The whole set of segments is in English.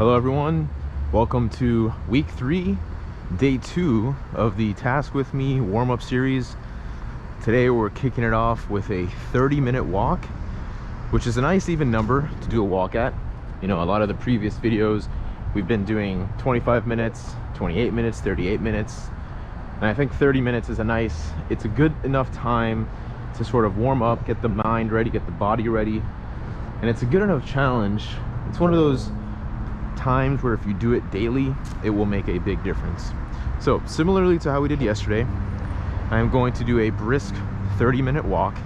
Hello everyone, welcome to week 3, day 2 of the Task With Me warm-up series. Today we're kicking it off with a 30-minute walk, which is a nice even number to do a walk at. You know, a lot of the previous videos we've been doing 25 minutes, 28 minutes, 38 minutes, and I think 30 minutes is it's a good enough time to sort of warm up, get the mind ready, get the body ready, and it's a good enough challenge. It's one of those times where if you do it daily, it will make a big difference. So similarly to how we did yesterday, I'm going to do a brisk 30-minute walk.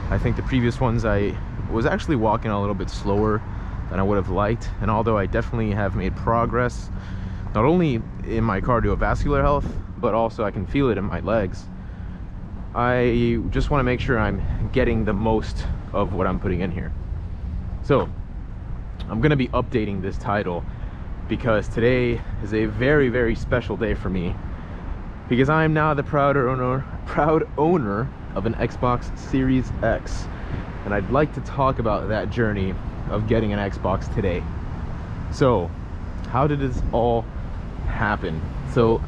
I think the previous ones I was actually walking a little bit slower than I would have liked, and although I definitely have made progress not only in my cardiovascular health, but also I can feel it in my legs, I just want to make sure I'm getting the most of what I'm putting in here. So I'm going to be updating this title because today is a very, very special day for me, because I am now the proud owner of an Xbox Series X, and I'd like to talk about that journey of getting an Xbox today. So how did this all happen? So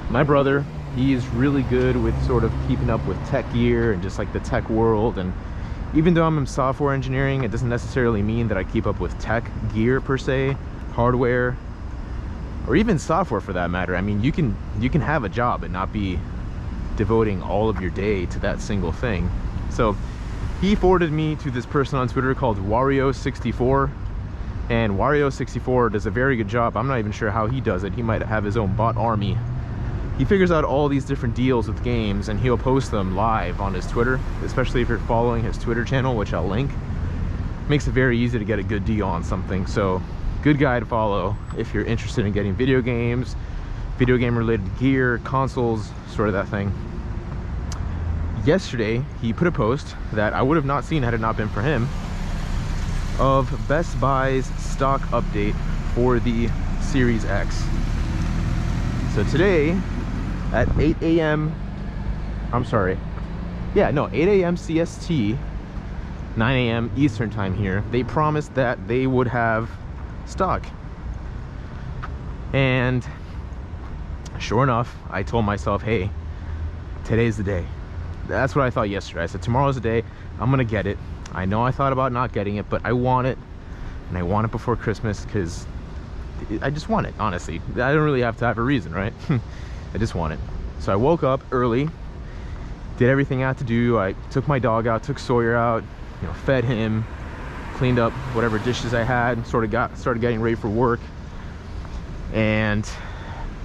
my brother, he is really good with sort of keeping up with tech gear and just like the tech world, and even though I'm in software engineering, it doesn't necessarily mean that I keep up with tech gear per se, hardware, or even software for that matter. I mean, you can have a job and not be devoting all of your day to that single thing. So he forwarded me to this person on Twitter called Wario64, and Wario64 does a very good job. I'm not even sure how he does it. He might have his own bot army. He figures out all these different deals with games and he'll post them live on his Twitter, especially if you're following his Twitter channel, which I'll link. Makes it very easy to get a good deal on something. So good guy to follow if you're interested in getting video games, video game related gear, consoles, sort of that thing. Yesterday he put a post that I would have not seen had it not been for him, of Best Buy's stock update for the Series X. So today at 8 a.m. I'm sorry, yeah, no, 8 a.m. CST, 9 a.m. Eastern time here, they promised that they would have stock. And sure enough, I told myself, hey, today's the day. That's what I thought yesterday. I said, tomorrow's the day, I'm gonna get it. I know I thought about not getting it, but I want it, and I want it before Christmas because I just want it, honestly. I don't really have to have a reason, right? I just want it. So I woke up early, did everything I had to do. I took my dog out, took Sawyer out, you know, fed him, cleaned up whatever dishes I had, started getting ready for work. And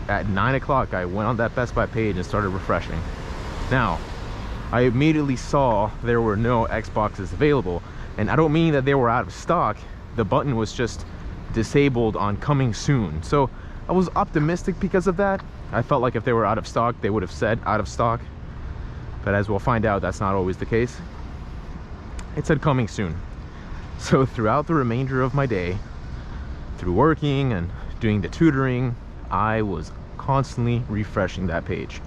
at 9 o'clock, I went on that Best Buy page and started refreshing. Now, I immediately saw there were no Xboxes available, and I don't mean that they were out of stock. The button was just disabled on coming soon. So I was optimistic because of that. I felt like if they were out of stock, they would have said out of stock, but as we'll find out, that's not always the case. It said coming soon. So throughout the remainder of my day, through working and doing the tutoring, I was constantly refreshing that page.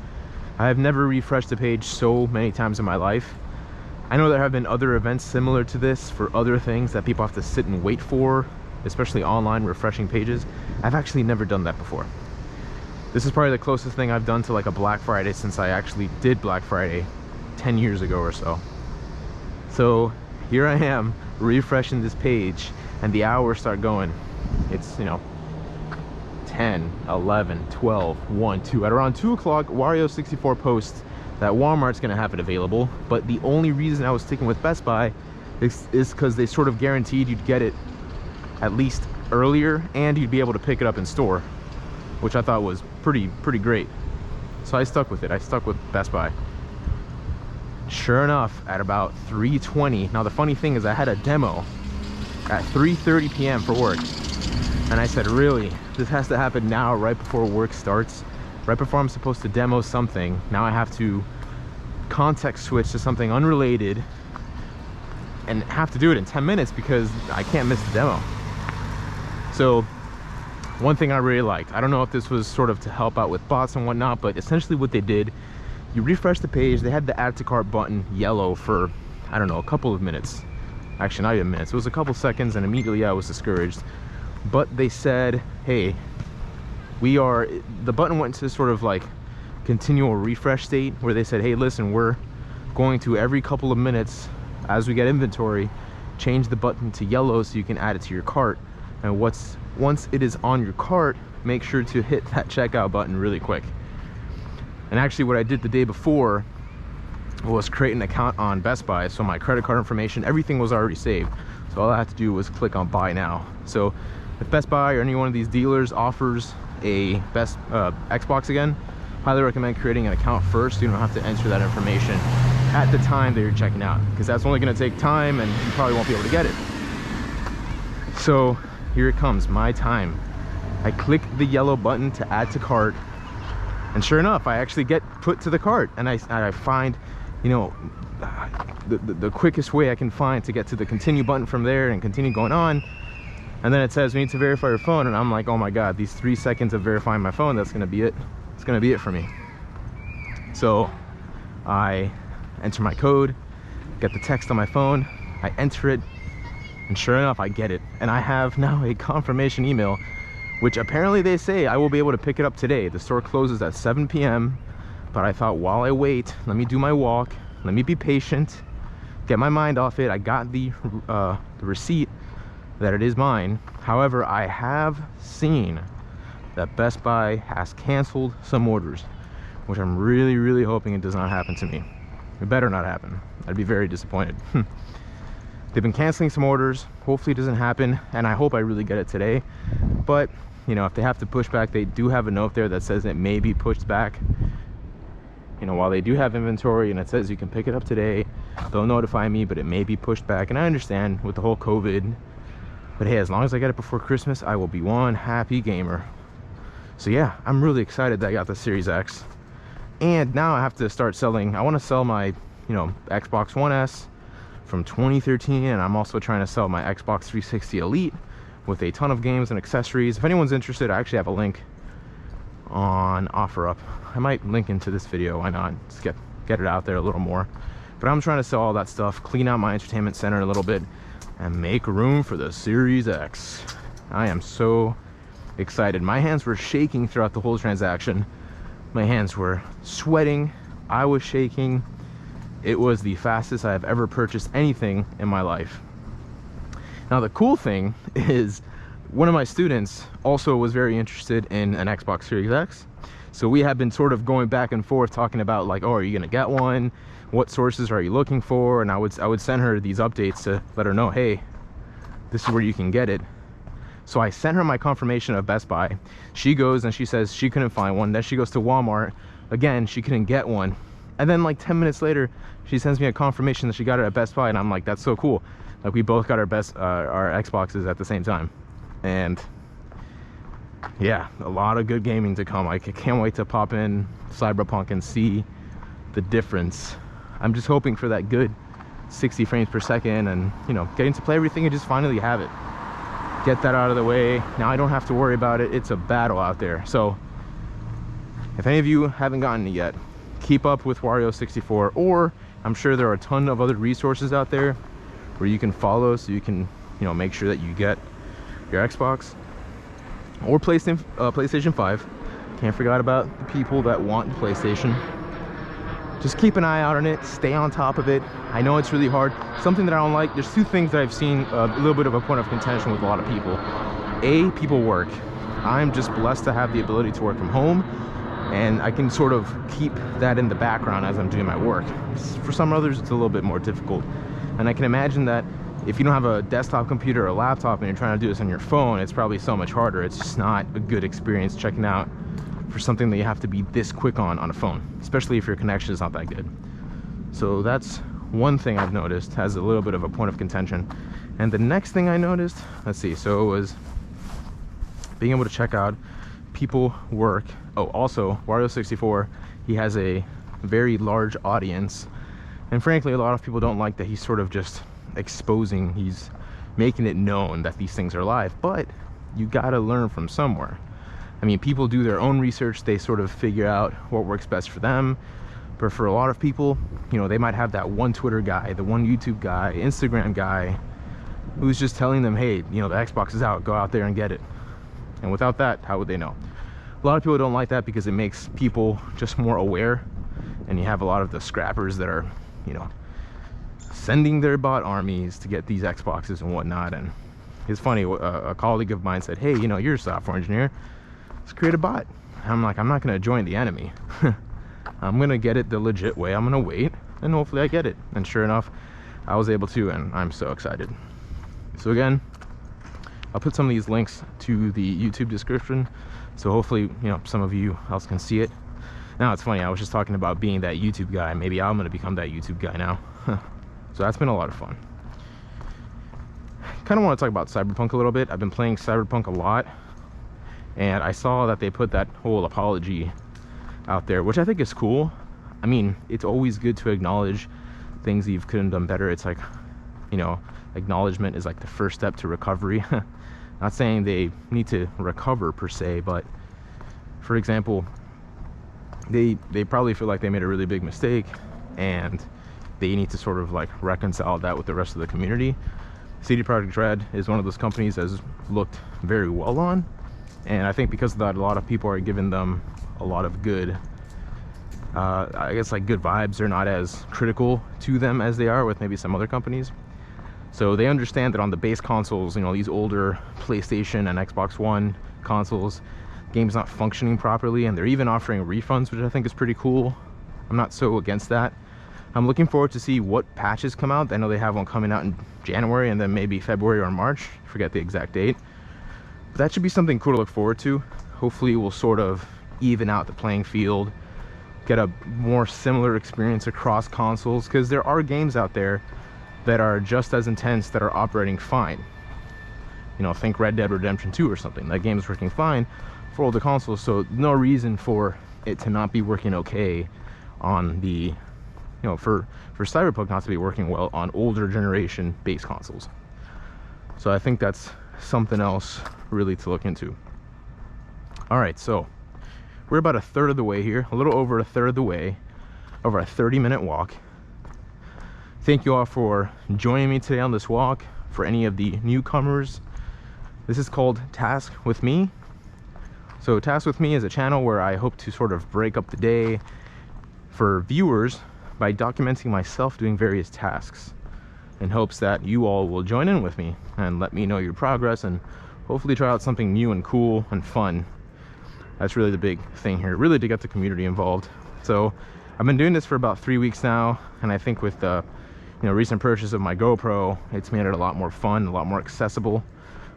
I have never refreshed the page so many times in my life. I know there have been other events similar to this for other things that people have to sit and wait for, especially online refreshing pages. I've actually never done that before. This is probably the closest thing I've done to like a Black Friday since I actually did Black Friday 10 years ago or so. So here I am refreshing this page, and the hours start going. It's, you know, 10, 11, 12, 1, 2. At around 2 o'clock, Wario64 posts that Walmart's gonna have it available, but the only reason I was sticking with Best Buy is because they sort of guaranteed you'd get it at least earlier, and you'd be able to pick it up in store, which I thought was pretty great. So I stuck with it. I stuck with Best Buy. Sure enough, at about 3:20, now the funny thing is I had a demo at 3:30 p.m. for work, and I said, really, this has to happen now, right before work starts, right before I'm supposed to demo something. Now I have to context switch to something unrelated and have to do it in 10 minutes because I can't miss the demo. So one thing I really liked, I don't know if this was sort of to help out with bots and whatnot, but essentially what they did, you refresh the page, they had the add to cart button yellow for, I don't know, a couple of minutes. Actually, not even minutes, it was a couple seconds, and immediately I was discouraged. but they said, hey, the button went to sort of like continual refresh state, where they said, hey, listen, we're going to every couple of minutes as we get inventory change the button to yellow so you can add it to your cart, and once it is on your cart, make sure to hit that checkout button really quick. And actually what I did the day before was create an account on Best Buy, so my credit card information, everything was already saved, so all I had to do was click on buy now. So if Best Buy or any one of these dealers offers a Xbox again, highly recommend creating an account first so you don't have to enter that information at the time that you're checking out, because that's only going to take time and you probably won't be able to get it. So here it comes, my time. I click the yellow button to add to cart, and sure enough, I actually get put to the cart, and I find, you know, the quickest way I can find to get to the continue button from there and continue going on. And then it says we need to verify your phone, and I'm like, oh my god, these 3 seconds of verifying my phone, that's gonna be it. It's gonna be it for me. So I enter my code, get the text on my phone, I enter it, and sure enough, I get it. And I have now a confirmation email, which apparently they say I will be able to pick it up today. The store closes at 7 p.m. But I thought, while I wait, let me do my walk, let me be patient, get my mind off it. I got the receipt that it is mine. However, I have seen that Best Buy has canceled some orders, which I'm really, really hoping it does not happen to me. It better not happen. I'd be very disappointed. They've been canceling some orders. Hopefully it doesn't happen, and I hope I really get it today. But, you know, if they have to push back, they do have a note there that says it may be pushed back. You know, while they do have inventory and it says you can pick it up today, they'll notify me, but it may be pushed back. And I understand with the whole COVID, but hey, as long as I get it before Christmas, I will be one happy gamer. So yeah, I'm really excited that I got the Series X. And now I have to start selling. I want to sell my, you know, Xbox One S from 2013, and I'm also trying to sell my Xbox 360 Elite with a ton of games and accessories. If anyone's interested, I actually have a link on OfferUp. I might link into this video, why not? Just get it out there a little more. But I'm trying to sell all that stuff, clean out my entertainment center a little bit, and make room for the Series X. I am so excited. My hands were shaking throughout the whole transaction. My hands were sweating, I was shaking. It was the fastest I have ever purchased anything in my life. Now the cool thing is, one of my students also was very interested in an Xbox Series X. So we have been sort of going back and forth talking about like, oh, are you gonna get one? What sources are you looking for? And I would send her these updates to let her know, hey, this is where you can get it. So I sent her my confirmation of Best Buy. She goes and she says she couldn't find one. Then she goes to Walmart. Again, she couldn't get one. And then like 10 minutes later, she sends me a confirmation that she got it at Best Buy. And I'm like, that's so cool. Like, we both got our Xboxes at the same time. And yeah, a lot of good gaming to come. I can't wait to pop in Cyberpunk and see the difference. I'm just hoping for that good 60 frames per second, and, you know, getting to play everything and just finally have it. Get that out of the way. Now I don't have to worry about it. It's a battle out there. So if any of you haven't gotten it yet, keep up with Wario 64, or I'm sure there are a ton of other resources out there where you can follow, so you can, you know, make sure that you get your Xbox or PlayStation 5. Can't forget about the people that want the PlayStation. Just keep an eye out on it, stay on top of it. I know it's really hard. Something that I don't like, there's two things that I've seen a little bit of a point of contention with a lot of people. A, people work. I'm just blessed to have the ability to work from home, and I can sort of keep that in the background as I'm doing my work. For some others, it's a little bit more difficult. And I can imagine that if you don't have a desktop computer or a laptop and you're trying to do this on your phone, it's probably so much harder. It's just not a good experience checking out for something that you have to be this quick on a phone, especially if your connection is not that good. So that's one thing I've noticed has a little bit of a point of contention. And the next thing I noticed, let's see, so it was being able to check out people work. Oh, also Wario 64, he has a very large audience, and frankly a lot of people don't like that he's sort of just exposing, he's making it known that these things are live. But you gotta learn from somewhere. I mean, people do their own research, they sort of figure out what works best for them. But for a lot of people, you know, they might have that one Twitter guy, the one YouTube guy, Instagram guy, who's just telling them, hey, you know, the Xbox is out, go out there and get it. And without that, how would they know? A lot of people don't like that because it makes people just more aware, and you have a lot of the scrappers that are, you know, sending their bot armies to get these Xboxes and whatnot. And it's funny, a colleague of mine said, hey, you know, you're a software engineer, let's create a bot. And I'm like, I'm not going to join the enemy. I'm going to get it the legit way. I'm going to wait, and hopefully I get it. And sure enough, I was able to, and I'm so excited. So again, I'll put some of these links to the YouTube description, so hopefully, you know, some of you else can see it. Now it's funny, I was just talking about being that YouTube guy. Maybe I'm going to become that YouTube guy now. So that's been a lot of fun. Kind of want to talk about Cyberpunk a little bit. I've been playing Cyberpunk a lot, and I saw that they put that whole apology out there, which I think is cool. I mean, it's always good to acknowledge things you could have done better. It's like, you know, acknowledgement is like the first step to recovery. Not saying they need to recover per se, but for example, they probably feel like they made a really big mistake, and they need to sort of like reconcile that with the rest of the community. CD Projekt Red is one of those companies that's looked very well on, and I think because of that, a lot of people are giving them a lot of good, I guess, like good vibes. They're not as critical to them as they are with maybe some other companies. So they understand that on the base consoles, you know, these older PlayStation and Xbox One consoles, game's not functioning properly, and they're even offering refunds, which I think is pretty cool. I'm not so against that. I'm looking forward to see what patches come out. I know they have one coming out in January, and then maybe February or March. I forget the exact date. But that should be something cool to look forward to. Hopefully it will sort of even out the playing field, get a more similar experience across consoles, because there are games out there that are just as intense that are operating fine. You know, think Red Dead Redemption 2 or something. That game is working fine for older consoles, so no reason for it to not be working okay on the, you know, for Cyberpunk not to be working well on older generation base consoles. So I think that's something else really to look into. All right, so we're about a third of the way here, a little over a third of the way, over a 30-minute walk. Thank you all for joining me today on this walk. For any of the newcomers, this is called Task with Me. So Task with Me is a channel where I hope to sort of break up the day for viewers by documenting myself doing various tasks, in hopes that you all will join in with me and let me know your progress, and hopefully try out something new and cool and fun. That's really the big thing here, really, to get the community involved. So I've been doing this for about 3 weeks now, and I think with the, you know, recent purchase of my GoPro, it's made it a lot more fun, a lot more accessible.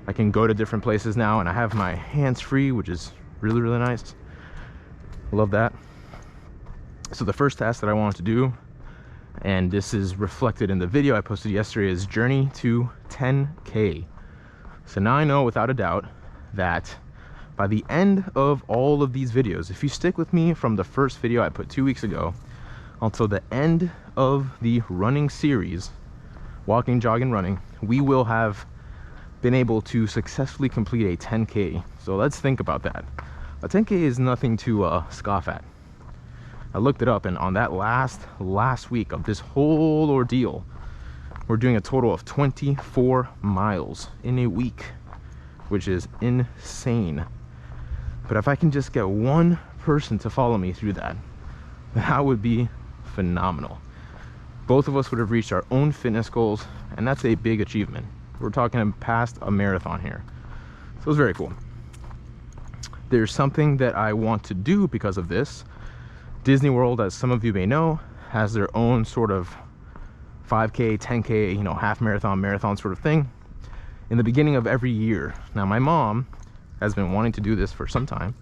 I can go to different places now, and I have my hands free, which is really, really nice. Love that. So the first task that I wanted to do, and this is reflected in the video I posted yesterday, is journey to 10K. So now I know without a doubt that by the end of all of these videos, if you stick with me from the first video I put 2 weeks ago until the end of the running series, walking, jogging, running, we will have been able to successfully complete a 10K. So let's think about that. A 10K is nothing to scoff at. I looked it up, and on that last week of this whole ordeal, we're doing a total of 24 miles in a week, which is insane. But if I can just get one person to follow me through that, that would be phenomenal. Both of us would have reached our own fitness goals, and that's a big achievement. We're talking past a marathon here. So it's very cool. There's something that I want to do because of this. Disney World, as some of you may know, has their own sort of 5K, 10K, you know, half marathon, marathon sort of thing in the beginning of every year. Now, my mom has been wanting to do this for some time,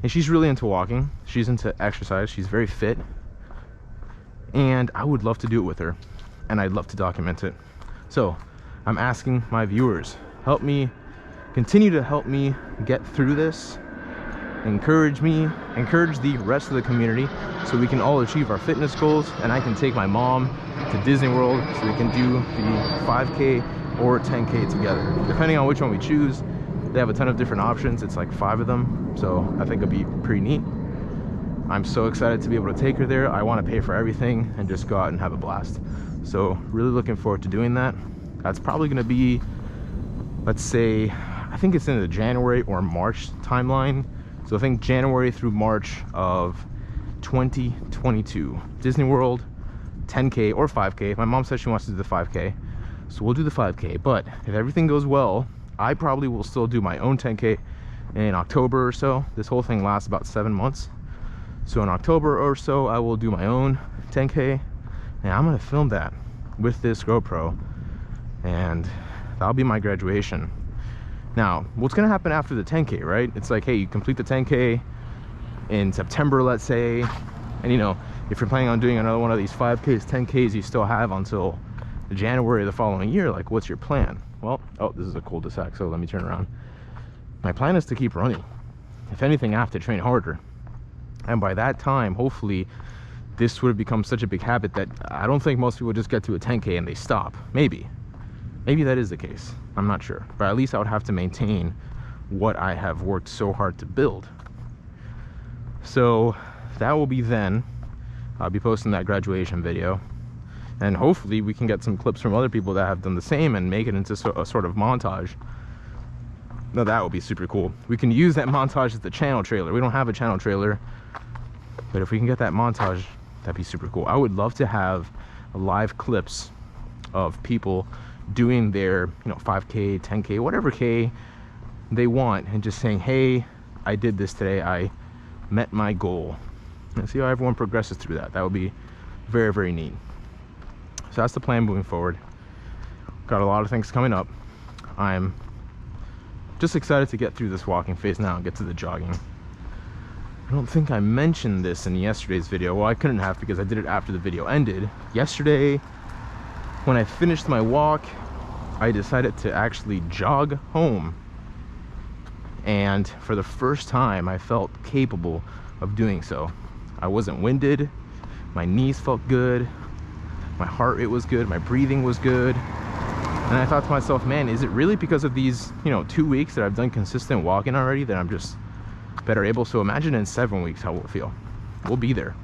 and she's really into walking. She's into exercise. She's very fit, and I would love to do it with her, and I'd love to document it. So I'm asking my viewers, continue to help me get through this. Encourage the rest of the community, so we can all achieve our fitness goals, and I can take my mom to Disney World so we can do the 5K or 10K together, depending on which one we choose. They have a ton of different options. It's like 5 of them, so I think it'll be pretty neat. I'm so excited to be able to take her there. I want to pay for everything and just go out and have a blast. So really looking forward to doing that. That's probably going to be, let's say, I think it's in the January or March timeline. So I think January through March of 2022. Disney World, 10K or 5K. My mom says she wants to do the 5K, so we'll do the 5K. But if everything goes well, I probably will still do my own 10K in October or so. This whole thing lasts about 7 months. So in October or so, I will do my own 10K, and I'm gonna film that with this GoPro, and that'll be my graduation. Now, what's gonna happen after the 10K, right? It's like, hey, you complete the 10K in September, let's say, and you know, if you're planning on doing another one of these 5Ks, 10Ks, you still have until January of the following year. Like, what's your plan? Well, oh, this is a cul-de-sac, so let me turn around. My plan is to keep running. If anything, I have to train harder. And by that time, hopefully, this would have become such a big habit that I don't think most people just get to a 10K and they stop. Maybe that is the case. I'm not sure. But at least I would have to maintain what I have worked so hard to build. So that will be then. I'll be posting that graduation video. And hopefully we can get some clips from other people that have done the same and make it into a sort of montage. Now that would be super cool. We can use that montage as the channel trailer. We don't have a channel trailer, but if we can get that montage, that'd be super cool. I would love to have live clips of people doing their, 5K, 10K, whatever K they want, and just saying, hey, I did this today, I met my goal, and see how everyone progresses through that. That would be very, very neat. So that's the plan moving forward. Got a lot of things coming up. I'm just excited to get through this walking phase now and get to the jogging. I don't think I mentioned this in yesterday's video. Well, I couldn't have, because I did it after the video ended. Yesterday, when I finished my walk, I decided to actually jog home. And for the first time, I felt capable of doing so. I wasn't winded, my knees felt good, my heart rate was good, my breathing was good. And I thought to myself, man, is it really because of these, 2 weeks that I've done consistent walking already that I'm just better able? So imagine in 7 weeks how we'll feel. We'll be there.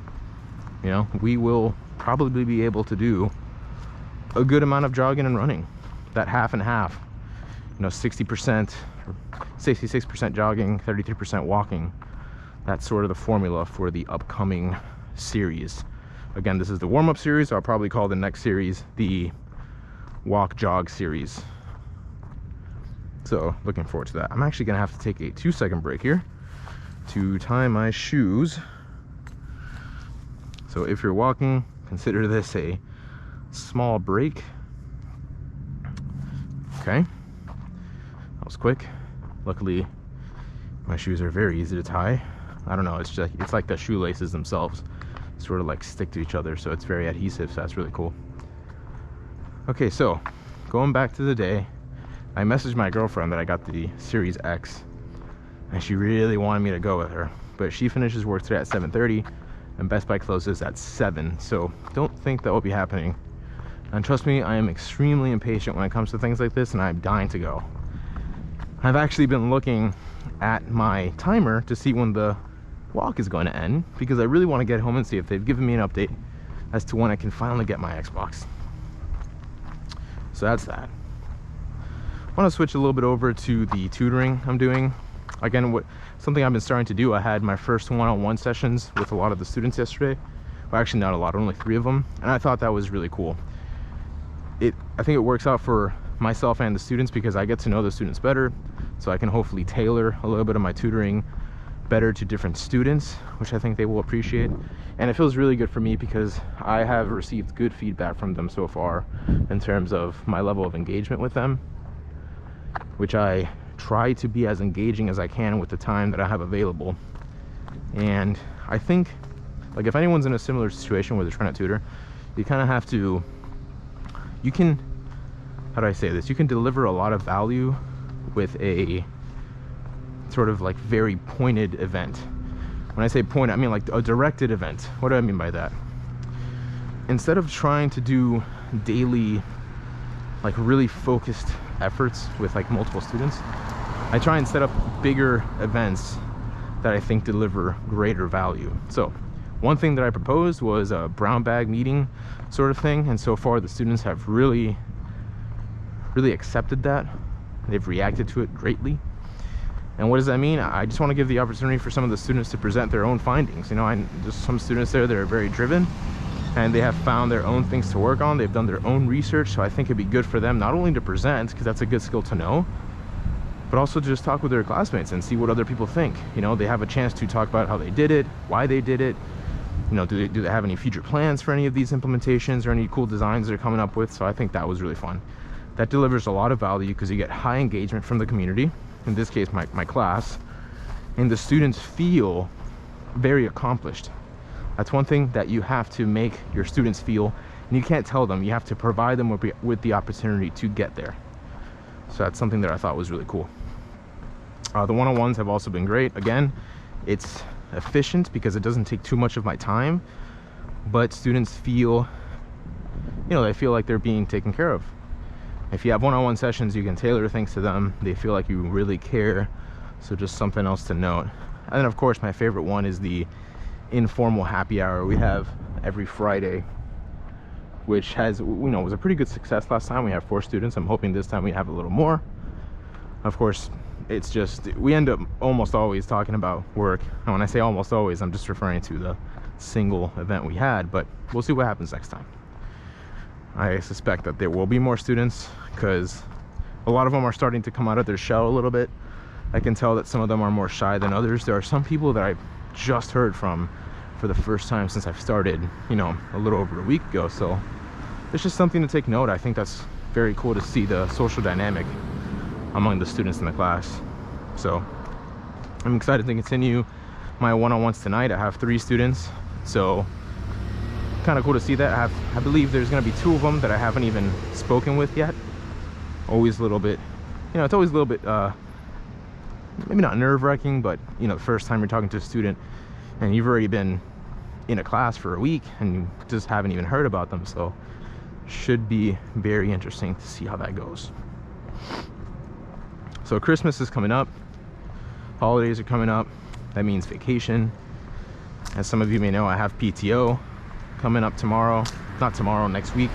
We will probably be able to do a good amount of jogging and running. That half and half, 60%, 66% jogging, 33% walking. That's sort of the formula for the upcoming series. Again, this is the warm-up series. I'll probably call the next series the walk jog series. So looking forward to that. I'm actually gonna have to take a 2-second break here to tie my shoes. So if you're walking, consider this a small break. Okay, that was quick. Luckily my shoes are very easy to tie. I don't know, it's like the shoelaces themselves sort of like stick to each other, so it's very adhesive, so that's really cool. Okay, so going back to the day, I messaged my girlfriend that I got the Series X, and she really wanted me to go with her, but she finishes work today at 7:30 and Best Buy closes at 7, so don't think that will be happening. And trust me, I am extremely impatient when it comes to things like this, and I'm dying to go. I've actually been looking at my timer to see when the walk is going to end, because I really want to get home and see if they've given me an update as to when I can finally get my Xbox. So that's that. I want to switch a little bit over to the tutoring I'm doing. Again, something I've been starting to do. I had my first one-on-one sessions with a lot of the students yesterday. Well, actually not a lot, only 3 of them, and I thought that was really cool. I think it works out for myself and the students because I get to know the students better, so I can hopefully tailor a little bit of my tutoring better to different students, which I think they will appreciate. And it feels really good for me because I have received good feedback from them so far in terms of my level of engagement with them, which I try to be as engaging as I can with the time that I have available. And I think, like, if anyone's in a similar situation where they're trying to tutor, you kind of have to, how do I say this? You can deliver a lot of value with a sort of like very pointed event. When I say point, I mean like a directed event. What do I mean by that? Instead of trying to do daily, like really focused efforts with like multiple students, I try and set up bigger events that I think deliver greater value. So one thing that I proposed was a brown bag meeting sort of thing, and so far the students have really really accepted that. They've reacted to it greatly. And what does that mean? I just want to give the opportunity for some of the students to present their own findings. You know, there's some students there that are very driven, and they have found their own things to work on. They've done their own research, so I think it'd be good for them not only to present, because that's a good skill to know, but also to just talk with their classmates and see what other people think. You know, they have a chance to talk about how they did it, why they did it. You know, do they have any future plans for any of these implementations or any cool designs they're coming up with? So I think that was really fun. That delivers a lot of value because you get high engagement from the community, in this case my class, and the students feel very accomplished. That's one thing that you have to make your students feel, and you can't tell them. You have to provide them with the opportunity to get there. So that's something that I thought was really cool. The one-on-ones have also been great. Again, it's efficient because it doesn't take too much of my time, but students feel, you know, they feel like they're being taken care of. If you have one-on-one sessions, you can tailor things to them. They feel like you really care. So just something else to note. And then of course my favorite one is the informal happy hour we have every Friday, which has, you know, was a pretty good success last time. We had 4 students. I'm hoping this time we have a little more. Of course, it's just, we end up almost always talking about work. And when I say almost always, I'm just referring to the single event we had, but we'll see what happens next time. I suspect that there will be more students because a lot of them are starting to come out of their shell a little bit. I can tell that some of them are more shy than others. There are some people that I've just heard from for the first time since I've started, you know, a little over a week ago. So it's just something to take note. I think that's very cool to see the social dynamic among the students in the class. So I'm excited to continue my one-on-ones tonight. I have 3 students, so kind of cool to see that. I believe there's going to be 2 of them that I haven't even spoken with yet. Always a little bit, you know, it's always a little bit maybe not nerve-wracking, but you know, the first time you're talking to a student and you've already been in a class for a week and you just haven't even heard about them. So should be very interesting to see how that goes. So Christmas is coming up, holidays are coming up. That means vacation. As some of you may know, I have PTO coming up tomorrow, not tomorrow, next week.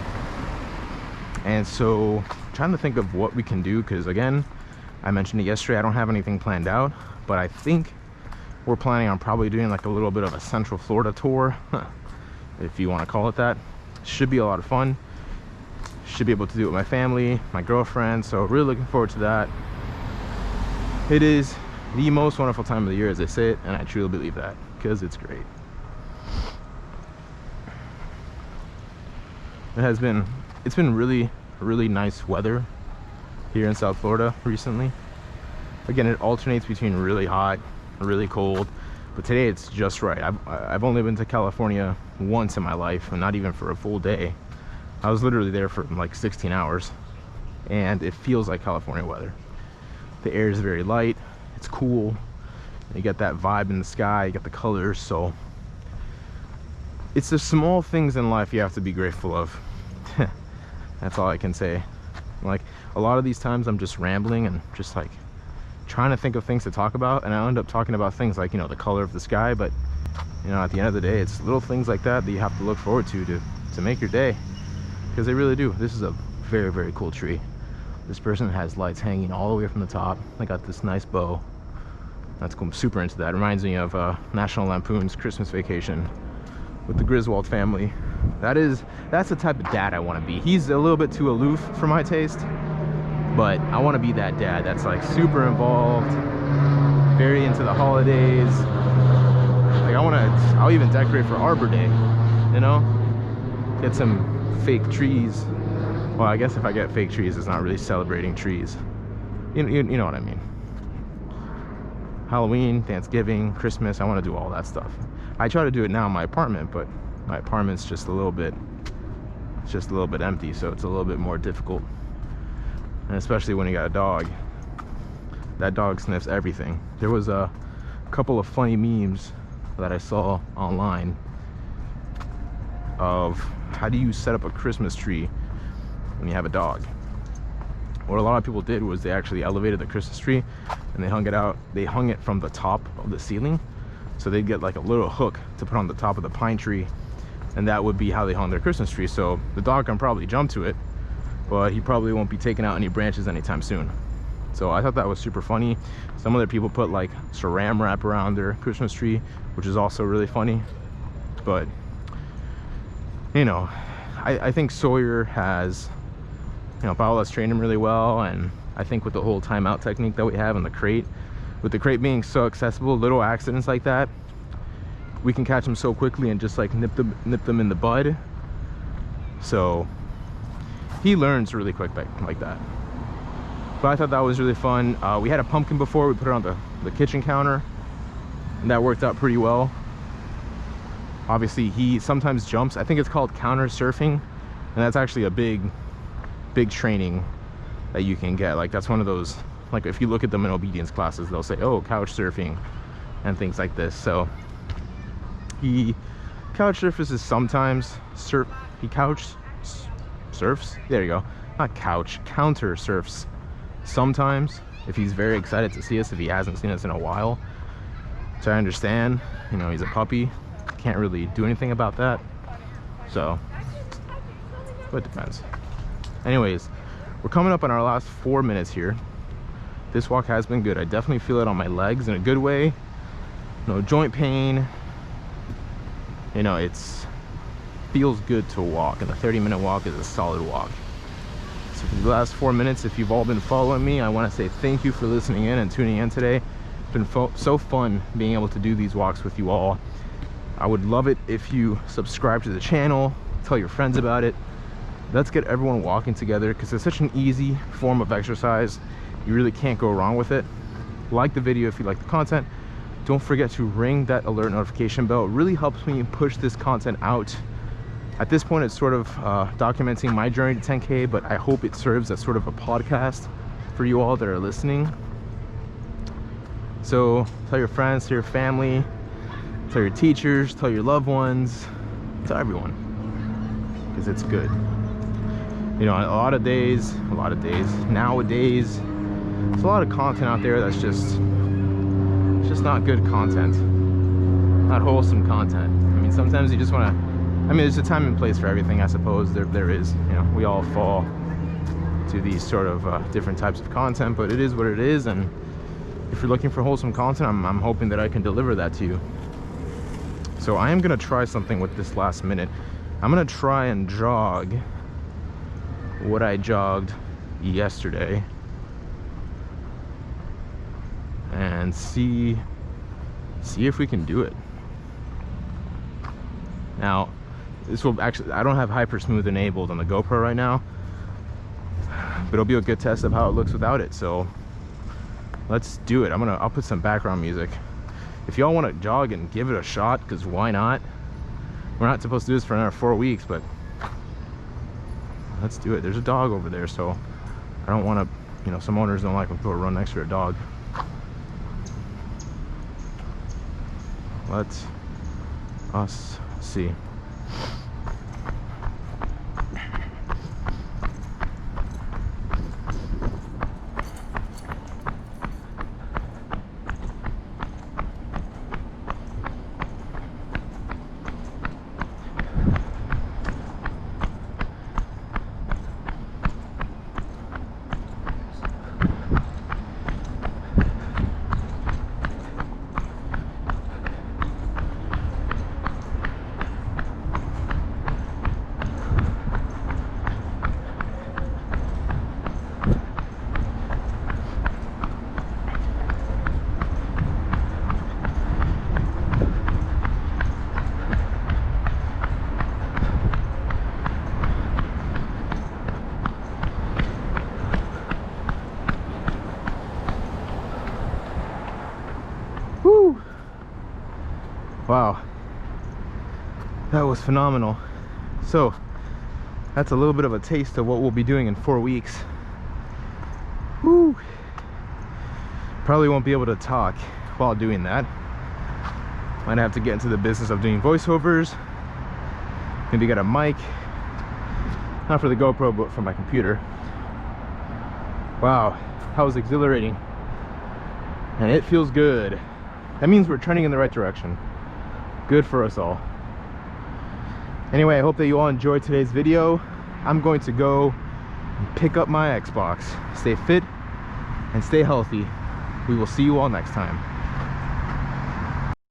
And so I'm trying to think of what we can do, because again, I mentioned it yesterday, I don't have anything planned out, but I think we're planning on probably doing like a little bit of a Central Florida tour, if you want to call it that. Should be a lot of fun. Should be able to do it with my family, my girlfriend, so really looking forward to that. It is the most wonderful time of the year, as I say it, and I truly believe that, because it's great. It's been really nice weather here in South Florida recently. Again, it alternates between really hot, really cold, but today it's just right. I've only been to California once in my life, and not even for a full day. I was literally there for like 16 hours, and it feels like California weather. The air is very light, it's cool, you get that vibe in the sky, you get the colors. So it's the small things in life you have to be grateful of. That's all I can say. Like, a lot of these times I'm just rambling and just like trying to think of things to talk about, and I end up talking about things like, you know, the color of the sky, but you know, at the end of the day, it's little things like that that you have to look forward to make your day, because they really do. This is a very cool tree. This person has lights hanging all the way from the top. I got this nice bow. That's cool. I'm super into that. It reminds me of National Lampoon's Christmas Vacation with the Griswold family. That's the type of dad I want to be. He's a little bit too aloof for my taste, but I want to be that dad that's like super involved, very into the holidays. Like I'll even decorate for Arbor Day, you know, get some fake trees. Well, I guess if I get fake trees, it's not really celebrating trees. You know what I mean. Halloween, Thanksgiving, Christmas, I want to do all that stuff. I try to do it now in my apartment, but my apartment's just a little bit empty, so it's a little bit more difficult. And especially when you got a dog. That dog sniffs everything. There was a couple of funny memes that I saw online of how do you set up a Christmas tree when you have a dog. What a lot of people did was they actually elevated the Christmas tree and they hung it from the top of the ceiling. So they'd get like a little hook to put on the top of the pine tree, and that would be how they hung their Christmas tree. So the dog can probably jump to it, but he probably won't be taking out any branches anytime soon. So I thought that was super funny. Some other people put like saran wrap around their Christmas tree, which is also really funny. But you know, I think Sawyer has, you know, Paola's trained him really well, and I think with the whole timeout technique that we have in the crate, with the crate being so accessible, little accidents like that, we can catch them so quickly and just like nip them in the bud. So he learns really quick like that. But I thought that was really fun. We had a pumpkin before, we put it on the kitchen counter, and that worked out pretty well. Obviously he sometimes jumps. I think it's called counter surfing, and that's actually a big training that you can get. Like that's one of those, like if you look at them in obedience classes, they'll say, oh, couch surfing and things like this. So he couch surfaces sometimes. He couch surfs, there you go, not couch, counter surfs sometimes if he's very excited to see us, if he hasn't seen us in a while. So I understand, you know, he's a puppy, can't really do anything about that. So but it depends. Anyways, we're coming up on our last 4 minutes here. This walk has been good. I definitely feel it on my legs in a good way. No joint pain. You know, it's feels good to walk, and a 30-minute walk is a solid walk. So for the last 4 minutes, if you've all been following me, I want to say thank you for listening in and tuning in today. It's been so fun being able to do these walks with you all. I would love it if you subscribe to the channel, tell your friends about it. Let's get everyone walking together, because it's such an easy form of exercise. You really can't go wrong with it. Like the video if you like the content. Don't forget to ring that alert notification bell. It really helps me push this content out. At this point, it's sort of documenting my journey to 10K, but I hope it serves as sort of a podcast for you all that are listening. So tell your friends, tell your family, tell your teachers, tell your loved ones, tell everyone, because it's good. You know, a lot of days, nowadays, there's a lot of content out there that's just not good content, not wholesome content. I mean, sometimes you just want to, I mean, there's a time and place for everything, I suppose. There is, you know, we all fall to these sort of different types of content, but it is what it is. And if you're looking for wholesome content, I'm hoping that I can deliver that to you. So I am gonna try something with this last minute. I'm gonna try and jog what I jogged yesterday and see if we can do it. Now, this will actually, I don't have hyper smooth enabled on the GoPro right now, but it'll be a good test of how it looks without it. So let's do it. I'll put some background music. If y'all want to jog and give it a shot, because why not? We're not supposed to do this for another 4 weeks, but let's do it. There's a dog over there, so I don't want to, you know, some owners don't like when people run next to their dog. Let us see. Woo! Wow, that was phenomenal. So that's a little bit of a taste of what we'll be doing in 4 weeks. Woo! Probably won't be able to talk while doing that. Might have to get into the business of doing voiceovers. Maybe get a mic, not for the GoPro, but for my computer. Wow, that was exhilarating, and it feels good. That means we're trending in the right direction. Good for us all. Anyway, I hope that you all enjoyed today's video. I'm going to go and pick up my Xbox. Stay fit and stay healthy. We will see you all next time.